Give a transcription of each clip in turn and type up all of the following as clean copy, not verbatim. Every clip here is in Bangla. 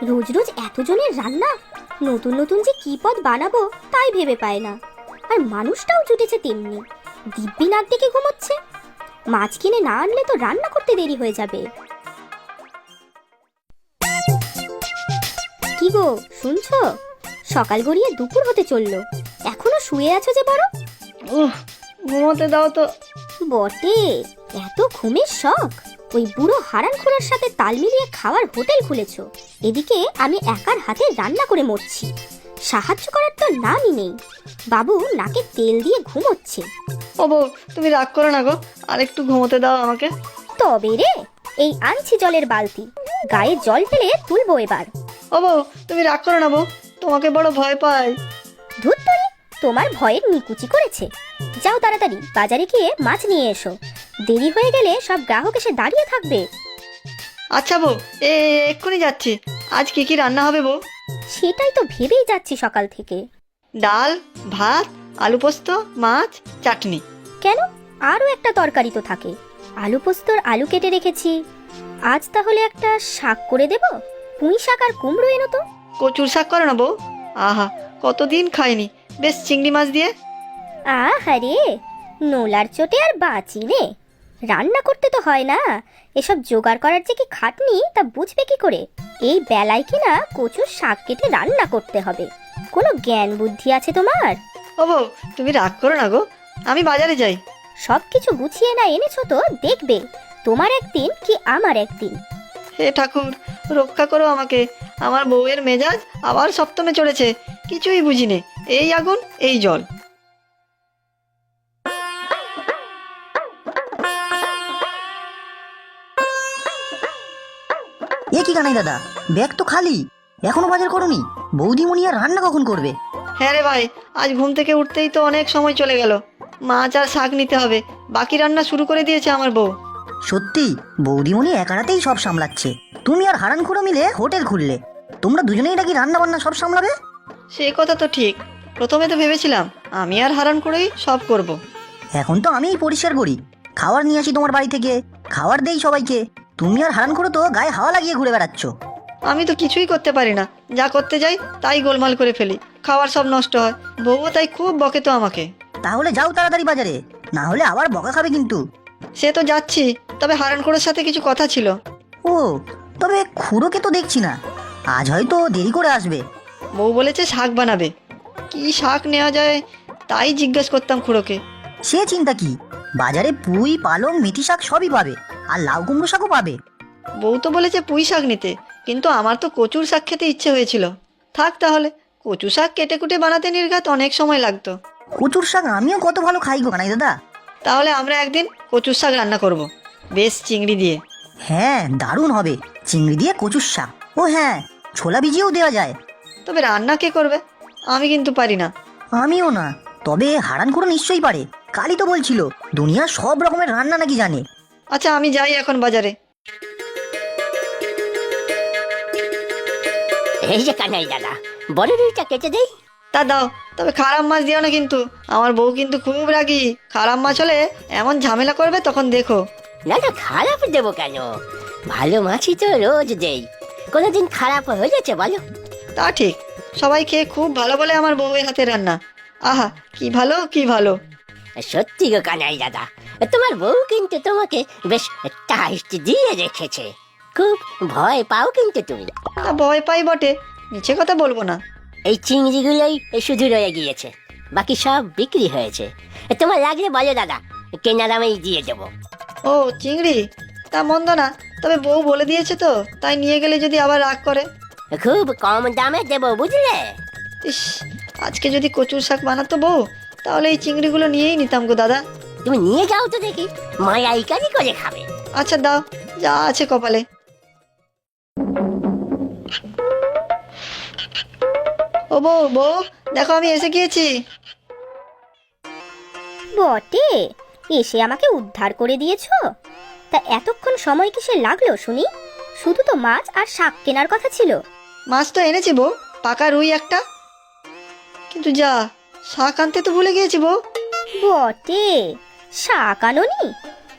রোজ রোজ এতজনের রান্না, নতুন নতুন যে কি পদ বানাবো তাই ভেবে পায় না। আর মানুষটাও জুটেছে তেমনি, দিব্যি নাক ডেকে ঘুমোচ্ছে। মাছ কিনে না আনলে তো রান্না করতে দেরি হয়ে যাবে। কি গো, শুনছো? সকাল গড়িয়ে দুপুর হতে চললো, এখনো শুয়ে আছো যে বড়? ঘুমোতে দাও তো। বটে, এত ঘুমের শখ? ওই বুড়ো হারানখোরার সাথে তাল মিলিয়ে খাওয়ার হোটেল খুলেছো, এদিকে আমি একার হাতে রান্না করে মরছি। সাহায্য করার তো নামই নেই। বাবু নাকে তেল দিয়ে ঘুমোচ্ছে। ও বউ, তুমি রাগ করো না গো, আর একটু ঘুমোতে দাও আমাকে। তবে রে, এই আনছি জলের বালতি, গায়ে জল ফেলে তুলবো এবার। ও বউ, তুমি রাগ করো না বউ, তোমাকে বড় ভয় পাই। ধুত্তরি, তোমার ভয়ের নিকুচি করেছে। যাও তাড়াতাড়ি বাজারে গিয়ে মাছ নিয়ে এসো, দেরি হয়ে গেলে সব গ্রাহক এসে দাঁড়িয়ে থাকবে। আচ্ছা বউ, এক্ষুনি যাচ্ছি। আজ কি কি রান্না হবে বউ? সেটাই তো ভেবেই যাচ্ছি সকাল থেকে। ডাল, ভাত, আলু পোস্ত, মাছ, চাটনি। কেন, আরও একটা তরকারি তো থাকে। আলু পোস্তর আলু কেটে রেখেছি। আজ তাহলে একটা শাক করে দেব। পুঁই শাক আর কুমড়ো এনো তো। কচুর শাক করো না বউ। আহা, কতদিন খাইনি, বেশ চিংড়ি মাছ দিয়ে। আহারে, নোলার চোটে আর বাঁচি রে। রান্না করতে তো হয় না, এসব জোগাড় করার যে কি খাটনি তা বুঝবে কি করে? এই বেলায় কিনা কচুর শাক কেটে রান্না করতে হবে, কোনো জ্ঞান বুদ্ধি আছে তোমার? ও বউ, তুমি রাগ করো না গো, আমি বাজারে যাই। সব কিছু গুছিয়ে না এনেছো তো দেখবে তোমার একদিন কি আমার একদিন। হে ঠাকুর, রক্ষা করো আমাকে। আমার বউয়ের মেজাজ আবার সপ্তমে চড়েছে, কিছুই বুঝিনে। এই আগুন, এই জল। এ কি কানাই দাদা, ব্যাগ তো খালি, এখনো বাজার করনি? বৌদিমণি আর রান্না কখন করবে? হ্যাঁ রে ভাই, আজ ঘুম থেকে উঠতেই তো অনেক সময় চলে গেল। মাছ আর শাক নিতে হবে, বাকি রান্না শুরু করে দিয়েছে আমার বউ। সত্যি বৌদিমণি একারাতেই সব সামলাচ্ছে। তুমি আর হারানখুড়ো মিলে হোটেল খুললে, তোমরা দুজনেই নাকি রান্না বান্না সব সামলাবে? সেই কথা তো ঠিক, প্রথমে তো ভেবেছিলাম আমি আর হারান করেই সব করব। এখন তো আমিই পরিষ্কার করি, খাবার নিয়ে আসি তোমার বাড়ি থেকে, খাবার দেই সবাইকে। তুমি আর হারানখুড়ো তো গায়ে হাওয়া লাগিয়ে ঘুরে বেড়াচ্ছ। আমি তো কিছুই করতে পারি না, যা করতে যাই তাই গোলমাল করে ফেলি, খাবার সব নষ্ট হয়। বউও তাই খুব বকে তো আমাকে। তাহলে যাও তাড়াতাড়ি বাজারে, না হলে আবার বকা খাবে কিন্তু। সে তো যাচ্ছি, তবে হারান করের সাথে কিছু কথা ছিল। ও, তবে খুড়োকে তো দেখছি না, আজ হয়তো দেরি করে আসবে। বউ বলেছে শাক বানাবে, কি শাক নেওয়া যায় তাই জিজ্ঞেস করতাম খুড়োকে। সে চিন্তা কি, বাজারে পুঁই পালং মেথি শাক সবই পাবে, আর লাউ কুমড়ো শাকও পাবে। বউ তো বলেছে পুঁই শাক নিতে, কিন্তু আমার তো কচুর শাক খেতে ইচ্ছে হয়েছিল। থাক তাহলে, কচু শাক কেটে কুটে বানাতে নির্ঘাত অনেক সময় লাগতো। কচুর শাক আমিও কত ভালো খাই গো কানাই দাদা। তাহলে আমরা একদিন কচুর শাক রান্না করব, বেশ চিংড়ি দিয়ে। হ্যাঁ, দারুণ হবে, চিংড়ি দিয়ে কচুর শাক। ও হ্যাঁ, ছোলা ভিজিয়েও দেওয়া যায়। তবে রান্না কে করবে? আমি কিন্তু পারি না। আমিও না, তবে হারানখুড়ো নিশ্চয়ই পারে, কালই তো বলছিল দুনিয়ার সব রকমের রান্না নাকি জানে। আচ্ছা, আমি যাই এখন বাজারে। এই যে কানাই দাদা, বড় রুইটা কেটে দেই। তা দাও, তবে খারাপ মাছ দিও না কিন্তু, আমার বউ কিন্তু খুব রাগী। খারাপ মাছ হলে এমন ঝামেলা করবে তখন দেখো। না না, খারাপ দেবো কেন? ভালো মাছই তো রোজ দেই, কোনোদিন খারাপ হয়ে যাচ্ছে বলো? তা ঠিক, সবাই খেয়ে খুব ভালো বলে আমার বউয়ের হাতে রান্না। আহা, কি ভালো কি ভালো। সত্যি গো কানাই দাদা, তোমার বউ কিন্তু তোমাকে বেশ টাইট দিয়ে রেখেছে। খুব ভয় পাও কিন্তু তুমি। তা ভয় পাই বটে, মিছে কথা বলবো না। এই চিংড়িগুলোই শুধু রয়ে গিয়েছে, বাকি সব বিক্রি হয়েছে। তোমার লাগলে বলো দাদা, কেনা দামেই দিয়ে দেবো। ও চিংড়ি, তা মন্দ না, তবে বউ বলে দিয়েছে তো, তাই নিয়ে গেলে যদি আবার রাগ করে। খুব কম দামে দেবো বুঝলে। ইস, আজকে যদি কচুর শাক বানাতো বউ, তাহলে এই চিংড়িগুলো নিয়েই নিতাম গো দাদা। তুমি নিয়ে যাও তো দেখি, মায়াইকারি করে খাবে। আচ্ছা দাও, যা আছে কপালে। ও বউ, বউ দেখো আমি এসে গিয়েছি। বটে, এসে আমাকে উদ্ধার করে দিয়েছো। তা এতক্ষণ সময় কিসে লাগলো শুনি? শুধু তো মাছ আর শাক কেনার কথা ছিল। মাছ তো এনেছি বউ, পাকা রুই একটা। কিন্তু যা, শাক আনতে তো ভুলে গিয়েছি বউ। বটে, শাক আনোনি?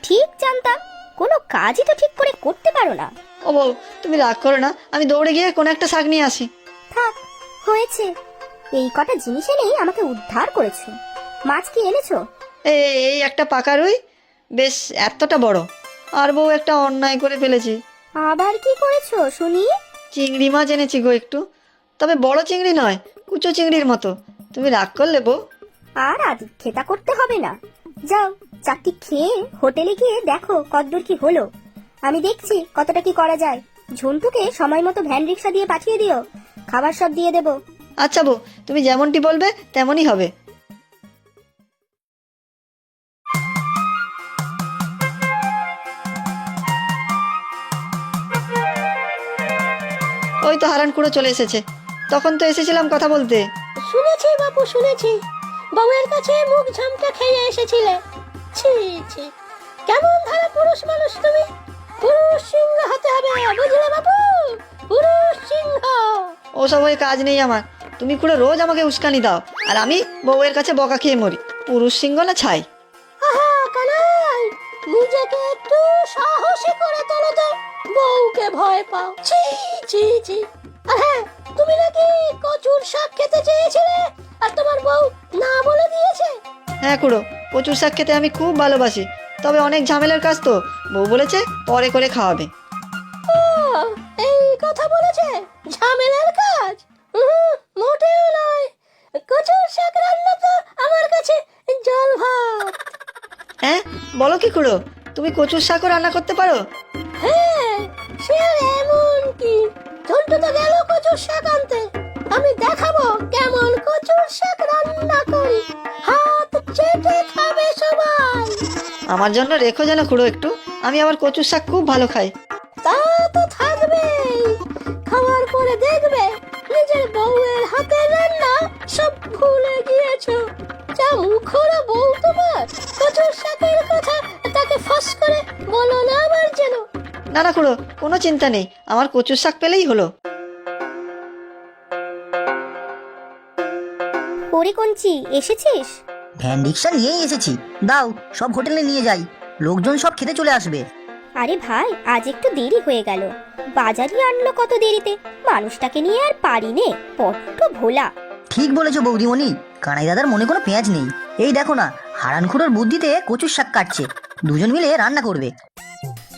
ঠিক জানতাম, কোনো কাজই তো ঠিক করে করতে পারো না। ও বউ, তুমি রাগ করো না, আমি দৌড়ে গিয়ে কোনো একটা শাক নিয়ে আসি। থাক, হয়েছে। এই কটা জিনিস এনেই আমাকে উদ্ধার করেছো। মাছ কি এনেছো? এই একটা পাকা রুই, বেশ এতটা বড়। আর বউ, একটা অন্যায় করে ফেলেছি। আবার কি করেছো শুনি? চিংড়ি মাছ এনেছি গো একটু, তবে বড় চিংড়ি নয়, কুচো চিংড়ির মতো। তুমি রাগ করলে বউ? আর আদিক্ষেতা করতে হবে না। যাও, চারটি খেয়ে হোটেলে গিয়ে দেখো কতদূর কি হলো। আমি দেখছি কতটা কি করা যায়। ঝন্টুকে সময় মতো ভ্যান রিক্সা দিয়ে পাঠিয়ে দিও, খাবার সব দিয়ে দেবো। আচ্ছা বউ, তুমি যেমনটি বলবে তেমনই হবে। ওই তো হারান খুঁড়ো চলে এসেছে। তখন তো এসেছিলাম কথা বলতে। শুনেছি বাপু, শুনেছি বউয়ের কাছে মুখ ঝামটা খেয়ে এসেছিলে। ছি ছি, কেমন ধারা পুরুষ মানুষ তুমি! পুরুষ সিংহ হতে হবে, বুঝলে বাপু? পুরুষ সিংহ। ওসব হয়ে কাজ নেই আমার। তুমি খুঁড়ো রোজ আমাকে উস্কানি দাও, আর আমি বউয়ের কাছে বকা খেয়ে মরি। পুরুষ সিংহ না ছাই। আহা কানাই, নিজেকে একটু সাহসী করে তোলো তো, বউকে ভয় পাও। ছি ছি ছি। আর হ্যাঁ, তুমি নাকি কচুর শাক খেতে চেয়েছিলে, আর তোমার বউ না বলে দিয়েছে? হ্যাঁ খুড়ো, কচুর শাক খেতে আমি খুব ভালোবাসি, তবে অনেক ঝামেলার কাজ তো। বউ বলেছে পরে করে খাওয়াবে। ও, এই কথা বলেছে? ঝামেলার কাজ? মোটেও নয়। কচুর শাক রান্না তো আমার কাছে জল ভাত। হ্যাঁ, বলো কি খুড়ো, তুমি কচুর শাকও রান্না করতে পারো? হ্যাঁ, সে আর এমন কি, ঝন্টু তো গেল কচুর শাক আনতে। আমি দেখাবো কেমন কচুর শাক রান্না করি, হাত চেটে খাবে সবাই। আমার জন্য রেখো যেন খুড়ো একটু, আমি আবার কচুর শাক খুব ভালো খাই। তা তো থাকবেই, খাওয়ার পরে দেখবে নিজের বউয়ের হাতের রান্না সব ভুলে গিয়েছো। যা মুখরা বউ তোমার, কচুর শাকের কথা তাকে ফাঁস করে বলো না আবার যেন। না না খুড়ো, কোনো চিন্তা নেই, আমার কচুর শাক পেলেই হলো। ওরে কঞ্চি, এসেছিস? ভ্যান রিক্সা নিয়েই এসেছি, দাও সব হোটেলে নিয়ে যাই, লোকজন সব খেতে চলে আসবে। আরে ভাই, আজ একটু দেরি হয়ে গেল। বাজারই আনলো কত দেরিতে। মানুষটাকে নিয়ে আর পারি নে, বড্ড ভোলা। ঠিক বলেছো বৌদিমণি, কানাই দাদার মনে কোনো পেঁয়াজ নেই। এই দেখো না, হারান খুড়োর বুদ্ধিতে কচুর শাক কাটছে, দুজন মিলে রান্না করবে।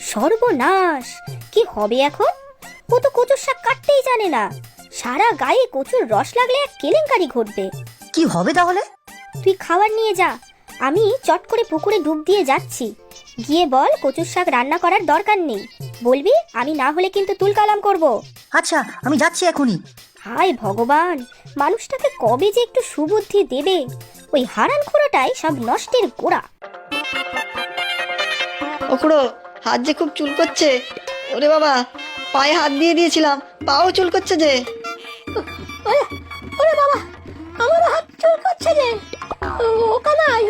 সর্বনাশ, কি হবে এখন? ও তো কচুর শাক কাটতেই জানে না। সারা গায়ে কচুর রস লাগলে এক কেলেঙ্কারি ঘটবে। কি হবে তাহলে? তুই খাবার নিয়ে যা, আমি চট করে পুকুরে ডুব দিয়ে যাচ্ছি। গিয়ে বল কচুর শাক রান্না করার দরকার নেই। বলবি আমি না হলে কিন্তু তুলকালাম করব। আচ্ছা, আমি যাচ্ছি এখনই। হায় ভগবান, মানুষটাকে কবে যে একটু সুবুদ্ধি দেবে। ওই হারান খুঁড়োটাই সব নষ্টের গোড়া। ও খুড়ো, হাত যে খুব চুল করছে। ওরে বাবা, পায়ে হাত দিয়ে দিয়েছিলাম, পাও চুল করছে যে। ওরে ওরে বাবা, আমার হাত চুল করছে যে। ও কানাই,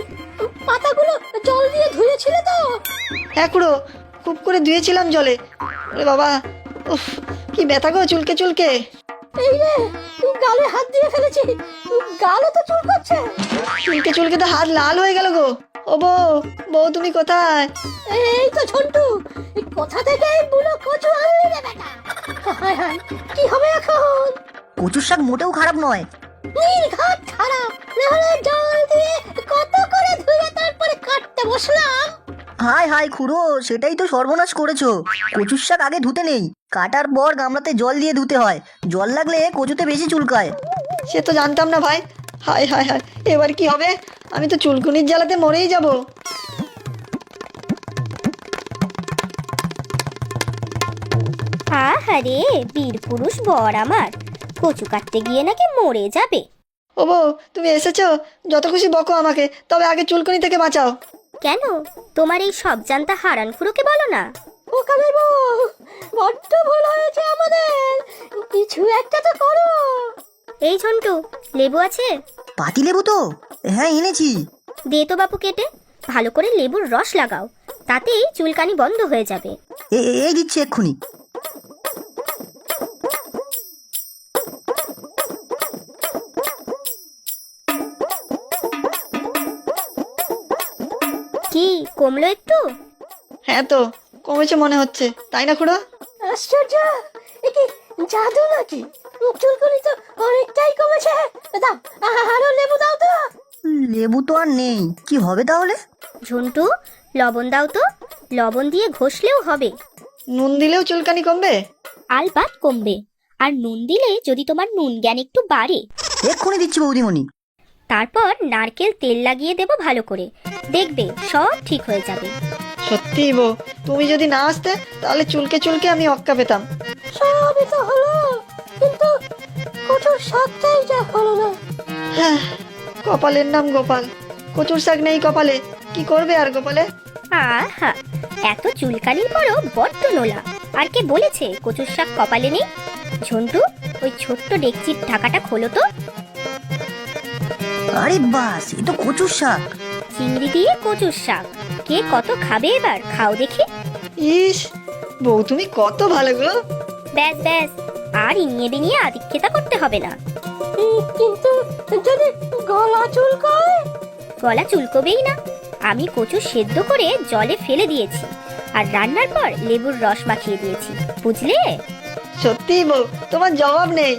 পাতাগুলো জল দিয়ে ধুয়েছিলে তো? হ্যাঁ খুড়ো, খুব করে ধুয়েছিলাম জলে। ওরে বাবা, উফ, কি ব্যথা গো চুলকে চুলকে। এই রে, গালে হাত দিয়ে ফেলেছি, গালও তো চুল করছে। চুলকে চুলকে তো হাত লাল হয়ে গেল গো। ও বউ, বউ তুমি কোথায়? এই তো ঝন্টু, এই কোথা থেকে এই বুড়ো কচু আনলি রে বেটা? হায় হায়, কি হবে এখন? কচুর শাক মোটেও খারাপ নয়। নির্ঘাত খারাপ, নাহলে জল দিয়ে কত করে ধুয়ে তারপরে কাটতে বসলাম। হায় হায় খুড়ো, সেটাই তো সর্বনাশ করেছো। কচুর শাক আগে ধুতে নেই, কাটার পর গামলাতে জল দিয়ে ধুতে হয়। জল লাগলে কচুতে বেশি চুলকায়। সে তো জানতাম না ভাই। হায় হায় হায়, এবার কি হবে? আমি তো চুলকুনির জ্বালাতে মরেই যাব। আহারে, বীর পুরুষ বর আমার, কচু কাটতে গিয়ে নাকি মরে যাবে। ও বউ, তুমি এসেছো, যত খুশি বকো আমাকে, তবে আগে চুলকুনি থেকে বাঁচাও। কেন, তোমার এই সব জানতা হারান খুঁড়োকে বলো না। ও কানাই বউ, বড্ড ভুল হয়েছে আমাদের, কিছু একটা তো করো। এই ঝন্টু, লেবু আছে? পাতি লেবু তো? হ্যাঁ, এনেছি। দে তো বাপু কেটে, ভালো করে লেবুর রস লাগাও, তাতেই চুলকানি বন্ধ হয়ে যাবে। এই দিচ্ছি এক্ষুনি। কি কমলো একটু? হ্যাঁ তো, কমেছে মনে হচ্ছে, তাই না খুড়ো? আশ্চর্য, এ কি জাদু নাকি? চুলকুনি তো অনেকটাই কমেছে। দাও, আরো লেবু দাও তো। লেবু তো আর নেই, কি হবে তাহলে? ঝন্টু, লবণ দাও তো। লবণ দিয়ে ঘষলেও হবে। নুন দিলেও চুলকানি কমবে? আলবাত কমবে। আর নুন দিলে যদি তোমার নুন জ্ঞান একটু বাড়ে। এক্ষুনি দিচ্ছি বৌদিমণি। তারপর নারকেল তেল লাগিয়ে দেবো ভালো করে, দেখবে সব ঠিক হয়ে যাবে। সত্যি বউ, তুমি যদি না আসতে তাহলে চুলকে চুলকে আমি অক্কা পেতাম। সবই তো হলো, কিন্তু কচুর শাকটাই যা হলো না। হ্যাঁ, কপালের নাম গোপাল, কচুর শাক নেই কপালে, কি করবে আর গোপালে? আহা, এত চুলকানির পরও বড্ড নোলা। আর কে বলেছে কচুর শাক কপালে নেই? ঝন্টু, ওই ছোট্ট ডেকচির ঢাকাটা খোলো তো। আরে বাস, এ তো কচুর শাক। চিংড়ি দিয়ে কচুর শাক, কে কত খাবে এবার খাও দেখি। ইস, বউ তুমি কত ভালো গো। ব্যাস ব্যাস, আর ইনিয়ে বিনিয়ে আদিক্ষেতা করতে হবে না। কিন্তু যদি গলা চুলকায়? গলা চুলকবেই না। আমি কচু সেদ্ধ করে জলে ফেলে দিয়েছি, আর রান্নার পর লেবুর রস মাখিয়ে দিয়েছি, বুঝলে? সত্যি বউ, তোমার জবাব নেই।